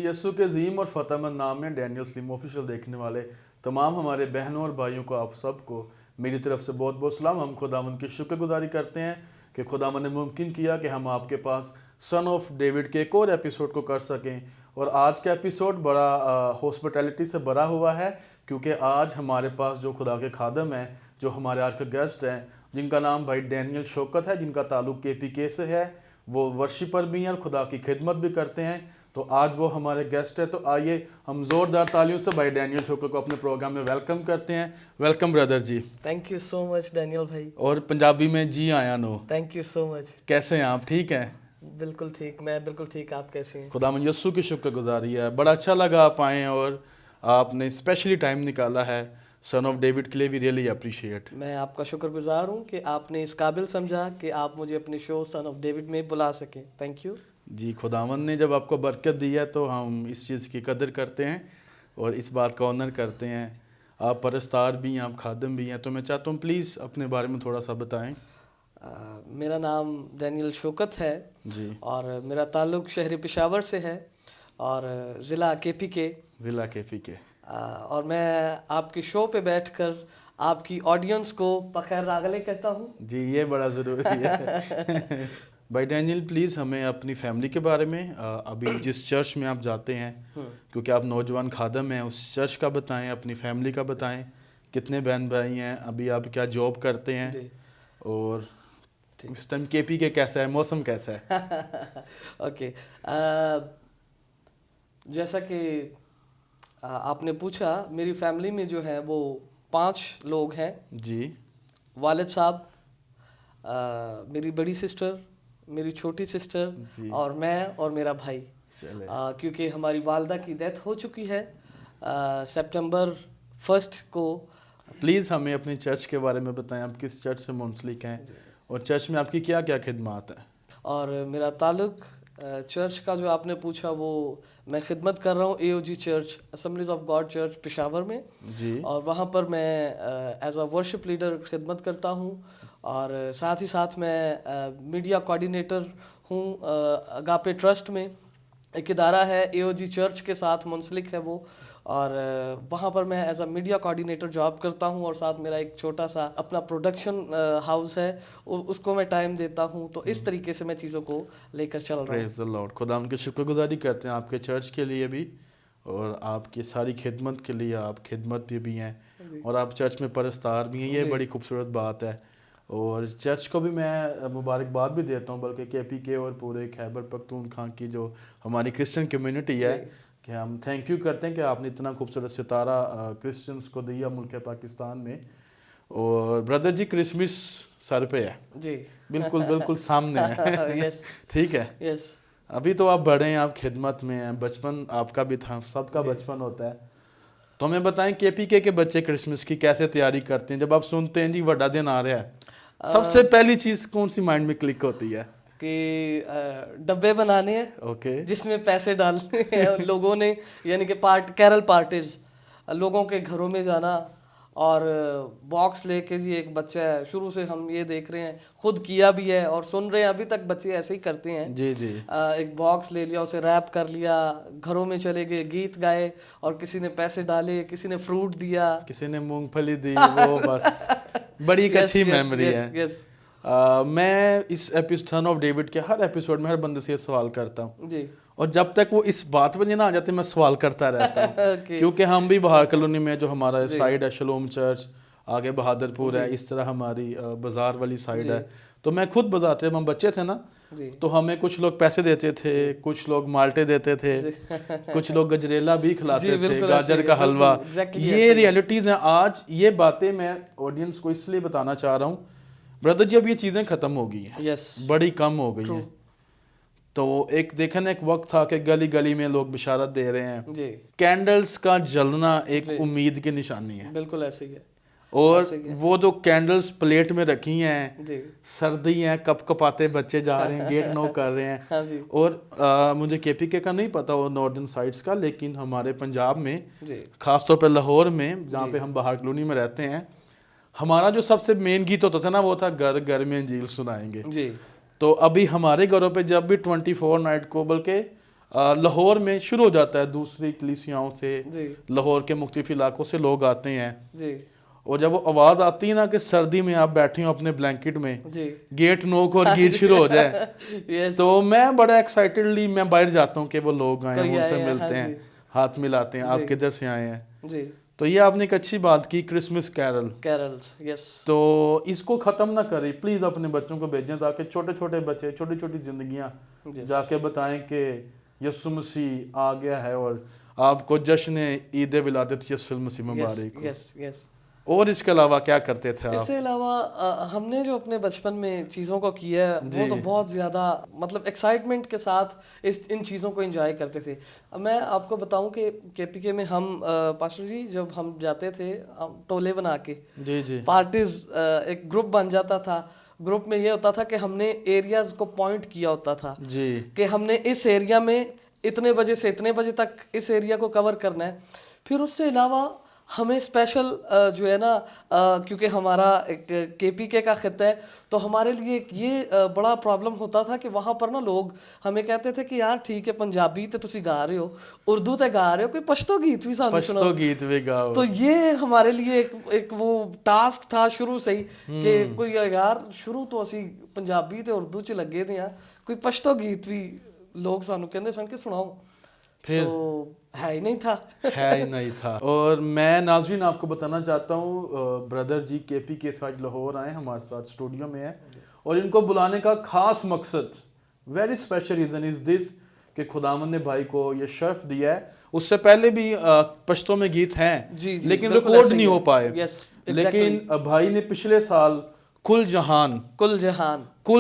यस्सु के अजीम और फतेहमंद नाम में डैनियल स्लिम ऑफिशियल देखने वाले तमाम हमारे बहनों और भाइयों को आप सबको मेरी तरफ से बहुत बहुत सलाम। हम खुदावंद की शुक्रगुजारी करते हैं कि खुदावंद ने मुमकिन किया कि हम आपके पास सन ऑफ डेविड के एक और एपिसोड को कर सकें। और आज का एपिसोड बड़ा हॉस्पिटैलिटी से भरा हुआ है, क्योंकि आज हमारे पास जो खुदा के खादम हैं, जो हमारे आज के गेस्ट हैं, जिनका नाम भाई डैनियल शौकत है, जिनका ताल्लुक KPK से है, वो वर्शिपर भी हैं और खुदा की खिदमत भी करते हैं। तो आज वो हमारे गेस्ट है। तो आइए हम जोरदार तालियों से भाई डैनियल शौकत को अपने प्रोग्राम में वेलकम करते हैं। Welcome brother ji. Thank you so much Daniel भाई। और पंजाबी में जी आया नो। Thank you so much. कैसे हैं आप? ठीक हैं? बिल्कुल ठीक, मैं बिल्कुल ठीक। आप कैसे हैं? खुदावंद यस्सु की शुक्रगुजारी है, बड़ा अच्छा लगा आप आए हैं और आपने स्पेशली टाइम निकाला है सन ऑफ डेविड के लिए। We really appreciate. मैं आपका शुक्रगुजार हूँ कि आपने इस काबिल समझा कि आप मुझे अपने शो सन ऑफ डेविड में बुला सकें। थैंक यू जी। खुदावंद ने जब आपको बरकत दी है तो हम इस चीज़ की कदर करते हैं और इस बात का ऑनर करते हैं। आप परस्तार भी हैं, आप खादम भी हैं, तो मैं चाहता हूँ प्लीज़ अपने बारे में थोड़ा सा बताएं। मेरा नाम डैनियल शौकत है जी। और मेरा ताल्लुक शहर पेशावर से है और ज़िला KPK। ज़िला KPK। और मैं आपके शो पे बैठकर आपकी ऑडियंस को बखैर रागले कहता हूँ। जी, ये बड़ा ज़रूरी है। भाई डैनियल प्लीज़ हमें अपनी फैमिली के बारे में, अभी जिस चर्च में आप जाते हैं, क्योंकि आप नौजवान खादम हैं, उस चर्च का बताएं, अपनी फैमिली का बताएं। कितने बहन भाई हैं? अभी आप क्या जॉब करते हैं? और इस टाइम KPK कैसा है, मौसम कैसा है? ओके, जैसा कि आपने पूछा, मेरी फैमिली में जो है वो 5 लोग हैं जी। वालिद साहब, मेरी बड़ी सिस्टर, मेरी छोटी सिस्टर और मैं और मेरा भाई। क्योंकि हमारी वालदा की डेथ हो चुकी है सितंबर 1 को। प्लीज़ हमें अपनी चर्च के बारे में बताएं, आप किस चर्च से मुंसलिक हैं और चर्च में आपकी क्या क्या खिदमत है? और मेरा ताल्लुक चर्च का जो आपने पूछा, वो मैं खिदमत कर रहा हूँ AOG church, assemblies of God church Peshawar में जी। और वहाँ पर मैं एज अ वर्शिप लीडर खिदमत करता हूँ और साथ ही साथ मैं मीडिया कोऑर्डिनेटर हूँ अगापे ट्रस्ट में। एक इदारा है AOG चर्च के साथ मुंसलिक है वो, और वहाँ पर मैं as a media coordinator job करता हूँ और साथ मेरा एक छोटा सा अपना प्रोडक्शन हाउस है, उसको मैं टाइम देता हूँ। तो इस तरीके से मैं चीज़ों को लेकर चल रहा हूँ। Praise the Lord. खुदा उनकी शुक्रगुजारी करते हैं आपके चर्च के लिए भी और आपकी सारी खिदमत के लिए। आप खिदमत भी हैं और आप चर्च में परस्तार भी हैं, ये बड़ी खूबसूरत बात है। और चर्च को भी मैं मुबारकबाद भी देता हूँ, बल्कि KPK और पूरे खैबर पख्तूनख्वा की जो हमारी क्रिश्चियन कम्युनिटी है, कि हम थैंक यू करते हैं कि आपने इतना खूबसूरत सितारा क्रिश्चियंस को दिया मुल्क पाकिस्तान में। और ब्रदर जी, क्रिसमस सर पे है जी। बिल्कुल बिल्कुल सामने है। यस ठीक है। यस। अभी तो आप बड़े हैं, आप खिदमत में हैं, बचपन आपका भी था, सबका बचपन होता है। तो हमें बताएं KPK के बच्चे क्रिसमस की कैसे तैयारी करते हैं? जब आप सुनते हैं जी बड़ा दिन आ रहा है, सबसे पहली चीज कौन सी माइंड में क्लिक होती है? कि डब्बे बनाने हैं, ओके, जिसमें पैसे डालने हैं लोगों ने, यानी कि कैरल पार्टीज, लोगों के घरों में जाना और बॉक्स लेके जी। एक बच्चा है, शुरू से हम ये देख रहे हैं, खुद किया भी है और सुन रहे हैं, अभी तक बच्चे ऐसे ही करते हैं जी जी। एक बॉक्स ले लिया, उसे रैप कर लिया, घरों में चले गए, गीत गाए और किसी ने पैसे डाले, किसी ने फ्रूट दिया, किसी ने मूंगफली दी, वो बस बड़ी एक अच्छी मेमोरी है। मैं इस एपिसोड सन ऑफ डेविड के हर एपिसोड में हर बंदे से सवाल करता हूँ जी, और जब तक वो इस बात पर नहीं ना आ जाते, मैं सवाल करता रहता हूँ। क्योंकि हम भी बहार कॉलोनी में, जो हमारा साइड है शलोम चर्च, आगे बहादुरपुर है, इस तरह हमारी बाजार वाली साइड है। तो मैं खुद बाजार, जब हम बच्चे थे ना, तो हमें कुछ लोग पैसे देते थे, कुछ लोग माल्टे देते थे, कुछ लोग गजरेला भी खिलाते थे, गाजर का हलवा। ये रियलिटीज हैं। आज ये बातें मैं ऑडियंस को इसलिए बताना चाह रहा हूँ ब्रदर जी, अब ये चीजें खत्म हो गई हैं, बड़ी कम हो गई हैं। तो एक देखे ना, एक वक्त था कि गली गली में लोग बिशारत दे रहे हैं जी। कैंडल्स का जलना एक उम्मीद की निशानी है। बिल्कुल ऐसे ही है। और वो जो कैंडल्स प्लेट में रखी हैं, सर्दी है, कप कपाते बच्चे जा रहे हैं, गेट नॉक कर रहे हैं। हाँ जी। और मुझे KPK का नहीं पता वो नॉर्दर्न साइड्स का, लेकिन हमारे पंजाब में, खासतौर पर लाहौर में, जहाँ पे हम बाहर कॉलोनी में रहते हैं, हमारा जो सबसे मेन गीत होता था ना, वो था घर घर में इंजील सुनाएंगे जी। तो अभी हमारे घरों पे जब भी 24 नाइट को, बल्कि लाहौर में शुरू हो जाता है, दूसरी कलीसियाओं से, लाहौर के मुख्तलिफ इलाकों से लोग आते हैं जी। और जब वो आवाज़ आती है ना कि सर्दी में आप बैठे हो अपने ब्लैंकेट में जी। गेट नोक और गीत शुरू हो जाए तो मैं बड़ा एक्साइटेडली मैं बाहर जाता हूँ कि वो लोग आए हैं, उनसे मिलते हैं, हाथ मिलाते हैं, आप किधर से आए हैं जी। तो ये आपने एक अच्छी बात की, क्रिसमस कैरल्स यस। तो इसको ख़त्म ना करें प्लीज़, अपने बच्चों को भेजें ताकि छोटे छोटे बच्चे छोटी छोटी जिंदगियां जाके बताएं कि यीशु मसीह आ गया है और आपको जश्न ईद विलादत यीशु मसीह मुबारक हो। Yes yes. और इसके अलावा क्या करते थे आप? इसके अलावा हमने जो अपने बचपन में चीज़ों को किया है वो तो बहुत ज़्यादा मतलब एक्साइटमेंट के साथ इन चीज़ों को एंजॉय करते थे। मैं आपको बताऊं कि केपीके में हम पास्टर जी जब हम जाते थे टोले बना के जी जी पार्टीज, एक ग्रुप बन जाता था। ग्रुप में ये होता था कि हमने एरियाज को पॉइंट किया होता था जी कि हमने इस एरिया में इतने बजे से इतने बजे तक इस एरिया को कवर करना है। फिर उससे अलावा हमें स्पेशल जो है ना क्योंकि हमारा एक केपीके का खिता है तो हमारे लिए ये बड़ा प्रॉब्लम होता था कि वहाँ पर ना लोग हमें कहते थे कि यार ठीक है पंजाबी तो तुसी गा रहे हो, उर्दू तो गा रहे हो, कोई पश्तो गीत भी सानू सुनाओ, पश्तो गीत भी गाओ। तो ये हमारे लिए एक वो टास्क था शुरू से ही कि कोई यार शुरू तो असी पंजाबी ते उर्दू च लगे थे यार, कोई पश्तो गीत भी लोग सानू कहते सन कि सुनाओ, फिर तो है ही नहीं था। और मैं नाज़रीन आपको बताना चाहता हूँ ब्रदर जी केपी के साथ लाहौर आए, हमारे साथ स्टूडियो में है और इनको बुलाने का खास मकसद, very special reason is this कि खुदावंद ने भाई को ये शर्फ दिया है। उससे पहले भी पश्तो में गीत हैं जी, लेकिन रिकॉर्ड नहीं हो पाए। लेकिन भाई ने पिछले साल कुल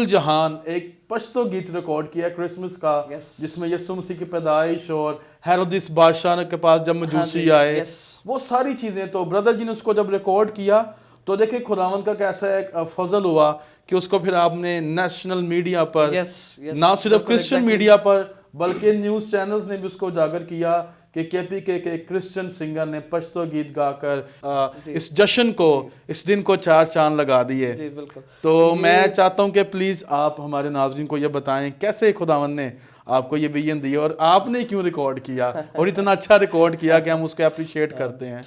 जहान एक पश्तो गीत रिकॉर्ड किया क्रिसमस का जिसमें यीशु मसीह की पैदाइश और हेरोदिस बादशाह के पास जब मजूसी आए वो सारी चीजें, तो ब्रदर जी ने उसको जब रिकॉर्ड किया तो देखिए खुदावंद का कैसा एक फजल हुआ कि उसको फिर आपने नेशनल मीडिया पर ना सिर्फ क्रिश्चियन मीडिया पर बल्कि न्यूज चैनल्स ने भी उसको उजागर किया कि केपीके के क्रिश्चियन सिंगर ने पश्तो गीत गाकर इस जश्न को, इस दिन को चार चांद लगा दिए। तो मैं चाहता हूं कि प्लीज आप हमारे नाज़रीन को ये बताएं कैसे खुदावंद ने आपको ये विजन दिया और आपने क्यों रिकॉर्ड किया और इतना अच्छा रिकॉर्ड किया कि हम उसको अप्रिशिएट करते हैं।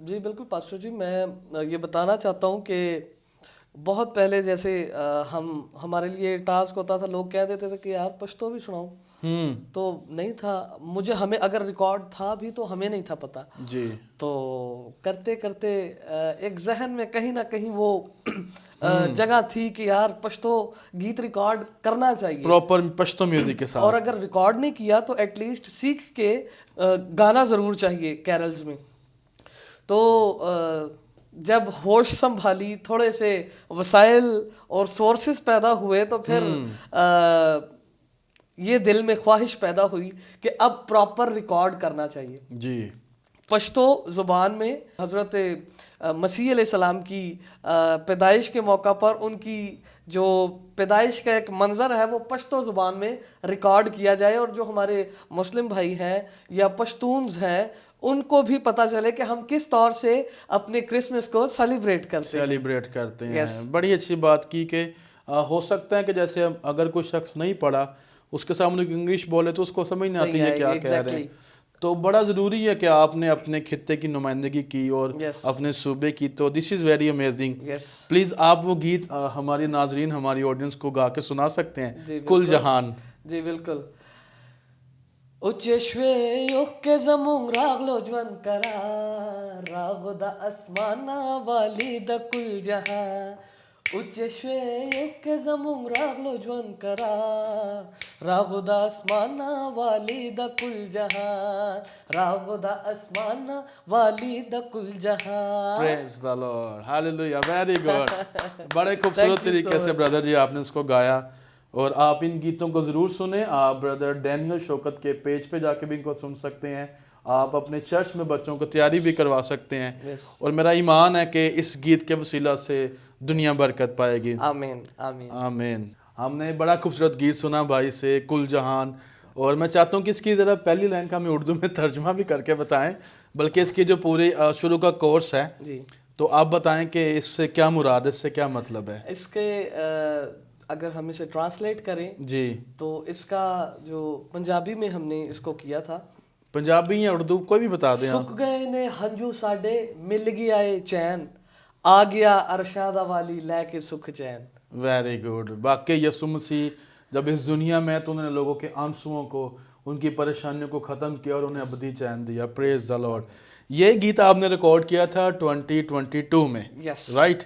जी बिल्कुल पास्टर जी, मैं ये बताना चाहता हूँ कि बहुत पहले जैसे हमारे लिए टास्क होता था, लोग कह देते थे कि यार पश्तो भी सुनाओ, तो नहीं था मुझे, हमें अगर रिकॉर्ड था भी तो हमें नहीं था पता जी। तो करते करते एक जहन में कहीं ना कहीं वो जगह थी कि यार पश्तो गीत रिकॉर्ड करना चाहिए प्रॉपर पश्तो म्यूजिक के साथ, और अगर रिकॉर्ड नहीं किया तो एटलीस्ट सीख के गाना ज़रूर चाहिए कैरल्स में। तो जब होश संभाली, थोड़े से वसाइल और सोर्सेस पैदा हुए तो फिर ये दिल में ख्वाहिश पैदा हुई कि अब प्रॉपर रिकॉर्ड करना चाहिए जी। पश्तो ज़ुबान में हज़रत मसीह अलैहिस्सलाम की पैदाइश के मौका पर उनकी जो पैदाइश का एक मंज़र है वो पश्तो ज़ुबान में रिकॉर्ड किया जाए और जो हमारे मुस्लिम भाई हैं या पश्तून्स हैं उनको भी पता चले कि हम किस तौर से अपने क्रिसमस को सेलिब्रेट करते हैं। बड़ी अच्छी बात की कि हो सकता है कि जैसे अगर कोई शख्स नहीं पढ़ा उसके सामने इंग्लिश बोले तो उसको समझ नहीं आती है क्या कह रहे हैं, तो बड़ा ज़रूरी है कि आपने अपने खित्ते की नुमाइंदगी की और अपने सूबे की, तो this is very amazing. Please आप वो गीत हमारे नाजरीन, हमारी ऑडियंस को गा के सुना सकते हैं, कुल जहान। जी बिल्कुल। उचेश्वे के जमुंग रागलो ज्वन करा रागदा आसमाना वाली द कुल जहां, उचेश्वे के जमुंग रागलो ज्वन करा रागदा आसमाना वाली द कुल जहां, रागदा आसमाना वाली द कुल जहां। Praise the Lord, hallelujah, very good. बड़े खूबसूरत तरीके से ब्रदर जी आपने उसको गाया और आप इन गीतों को ज़रूर सुने। आप ब्रदर डैनियल शौकत के पेज पे जाके भी इनको सुन सकते हैं, आप अपने चर्च में बच्चों को तैयारी भी करवा सकते हैं और मेरा ईमान है कि इस गीत के वसीला से दुनिया बरकत पाएगी। आमीन आमीन आमीन। हमने बड़ा खूबसूरत गीत सुना भाई से, कुल जहान, और मैं चाहता हूँ कि इसकी ज़रा पहली लाइन का हमें उर्दू में तर्जुमा भी करके बताएं, बल्कि इसकी जो पूरी शुरू का कोर्स है जी, तो आप बताएं कि इससे क्या मुराद है, इससे क्या मतलब है। इसके अगर हम इसे ट्रांसलेट करें जी तो इसका जो पंजाबी में हमने इसको किया था, पंजाबी या उर्दू कोई भी बता दें सुख गए ने हंजू साडे मिल गया है चैन, आ गया अरशादा वाली लेके सुख चैन। Very good. वाकई यसु मसीह जब इस दुनिया में तो उन्होंने लोगों के आंसुओं को, उनकी परेशानियों को ख़त्म किया और उन्हें अबदी चैन दिया। Praise the Lord. ये गीत आपने रिकॉर्ड किया था 2022 में, राइट?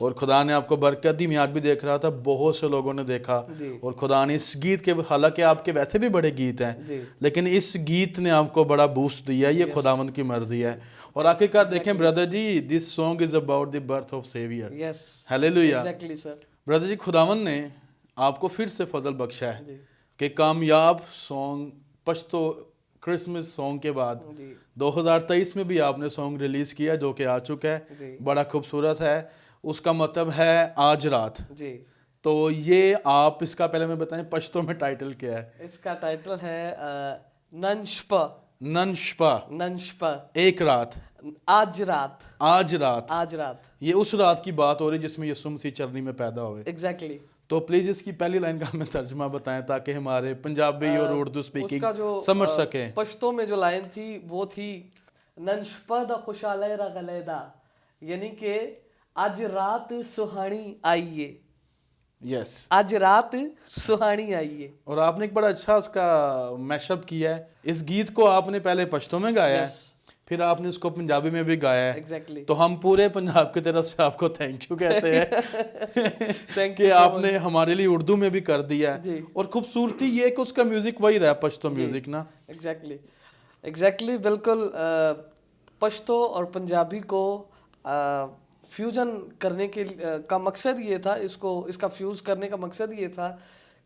और खुदा ने आपको बरकत दी। मैं आज भी देख रहा था, बहुत से लोगों ने देखा और खुदा ने इस गीत के, हालांकि आपके वैसे भी बड़े गीत हैं, लेकिन इस गीत ने आपको बड़ा बूस्ट दिया। ये खुदावंद की मर्जी है। और आखिरकार देखें brother ji, this song is about the birth of saviour. Hallelujah. Brother ji, खुदावंद ने आपको फिर से फजल बख्शा है कि कामयाब सॉन्ग पश्तो क्रिसमस सॉन्ग के बाद 2023 में भी आपने सॉन्ग रिलीज किया, जो कि आ चुका है, बड़ा खूबसूरत है। उसका मतलब है आज रात जी। तो ये आप इसका पहले मैं बताएं पश्तो में टाइटल क्या है? इसका टाइटल है नंशपा। नंशपा, नंशपा, एक रात, आज रात, आज रात, आज रात। ये उस रात की बात हो रही है जिसमें यीशु मसीह चरनी में पैदा हुए। एग्जैक्टली। तो प्लीज इसकी पहली लाइन का हमें तर्जुमा बताएं ताकि हमारे पंजाबी और उर्दू स्पीकिंग समझ सके। पश्तो में जो लाइन थी वो थी नंशपा दा खुशाले रा गलेदा, यानी कि आज रात सुहानी आइए। यस, आज रात सुहानी आइए। और आपने एक बड़ा अच्छा उसका मैशअप किया है। इस गीत को आपने पहले पश्तो में गाया है, फिर आपने इसको पंजाबी में भी गाया है। Exactly. तो हम पूरे पंजाब की तरफ से आपको थैंक यू कहते हैं कि आपने हमारे लिए उर्दू में भी कर दिया है। और खूबसूरती ये कि उसका म्यूजिक वही रहा, पश्तो म्यूजिक ना। एग्जैक्टली बिल्कुल। पश्तो और पंजाबी को फ्यूजन करने के का मकसद ये था, इसका फ्यूज करने का मकसद ये था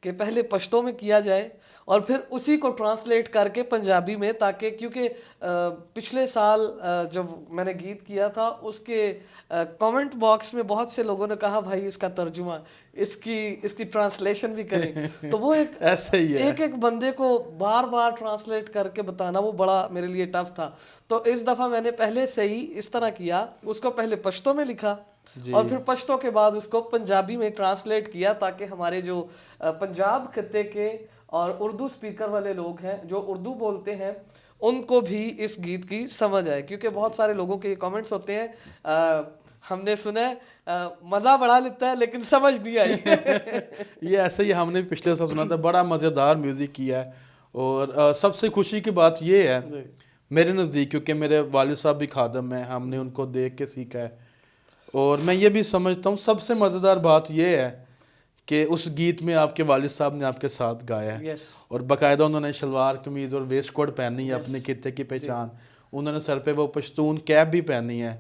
कि पहले पश्तो में किया जाए और फिर उसी को ट्रांसलेट करके पंजाबी में, ताकि क्योंकि पिछले साल जब मैंने गीत किया था उसके कमेंट बॉक्स में बहुत से लोगों ने कहा भाई इसका तर्जुमा, इसकी ट्रांसलेशन भी करें। तो वो एक ऐसे ही है। एक बंदे को बार बार ट्रांसलेट करके बताना वो बड़ा मेरे लिए टफ था। तो इस दफ़ा मैंने पहले से ही इस तरह किया, उसको पहले पश्तो में लिखा और फिर पश्तो के बाद उसको पंजाबी में ट्रांसलेट किया, ताकि हमारे जो पंजाब खित्ते के और उर्दू स्पीकर वाले लोग हैं जो उर्दू बोलते हैं उनको भी इस गीत की समझ आए। क्योंकि बहुत सारे लोगों के कमेंट्स होते हैं, हमने सुना है मज़ा बढ़ा लेता है लेकिन समझ नहीं आई। ये ऐसे ही हमने पिछले साल सुना था, बड़ा मज़ेदार म्यूज़िक किया है। और सबसे खुशी की बात ये है मेरे नज़दीक, क्योंकि मेरे वालिद साहब भी खादम हैं, हमने उनको देख के सीखा है। और मैं ये भी समझता हूँ सबसे मज़ेदार बात ये है कि उस गीत में आपके वालिद साहब ने आपके साथ गाया है। और बाकायदा उन्होंने शलवार कमीज़ और वेस्ट कोट पहनी है, अपने खित्ते की पहचान। उन्होंने सर पे वो पश्तून कैप भी पहनी है।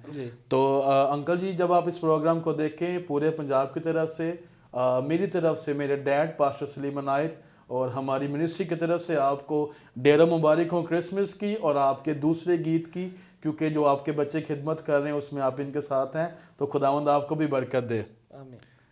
तो अंकल जी, जब आप इस प्रोग्राम को देखें पूरे पंजाब की तरफ से, मेरी तरफ से, मेरे डैड पास्टर सलीम अनायत और हमारी मिनिस्ट्री की तरफ से आपको ढेरों मुबारक हो क्रिसमस की और आपके दूसरे गीत की, क्योंकि जो आपके बच्चे खिदमत कर रहे हैं उसमें आप इनके साथ हैं। तो खुदावंद आपको भी बरकत दे। आमीन।